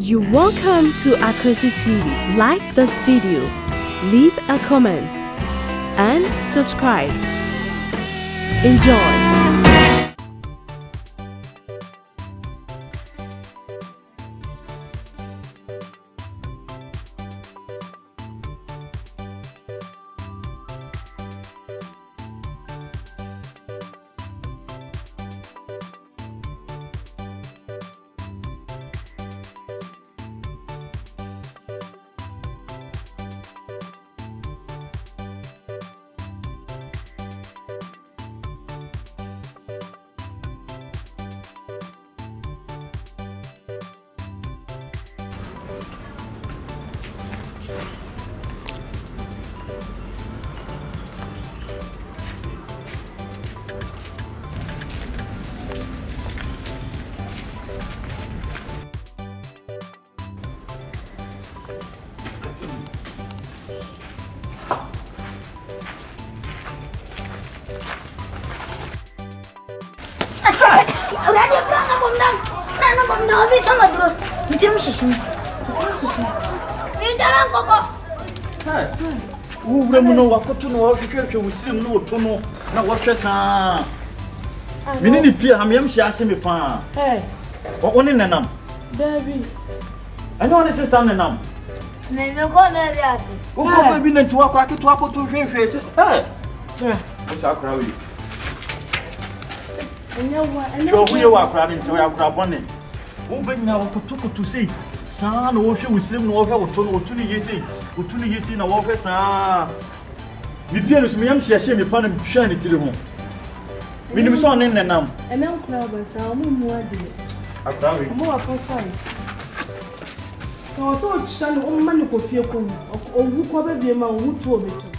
You're welcome to Akosi TV. Like this video, leave a comment, and subscribe. Enjoy. Uremuno wakotuno wakike usirimu no tono na wahwesa minini pia hamyam hyiase me pa oni nenam David anyo oni sister nenam me ko na biase ko bi nanti wakora keto akoto hwehwe osa akora wi yo buye wakora nti wo yakora bone wo benya wakoto sei saa na wo hwe usirimu no wo hwe woto no otuni yesi na wo hwe saa mi pia no smiyam hyiase me pa na hwa ne tire ho minim so ne nenam enam kura ba saa mu ade akora wi mo wa five no so chanu o mani ko fie ko owu ko be bi ma owu tu obeto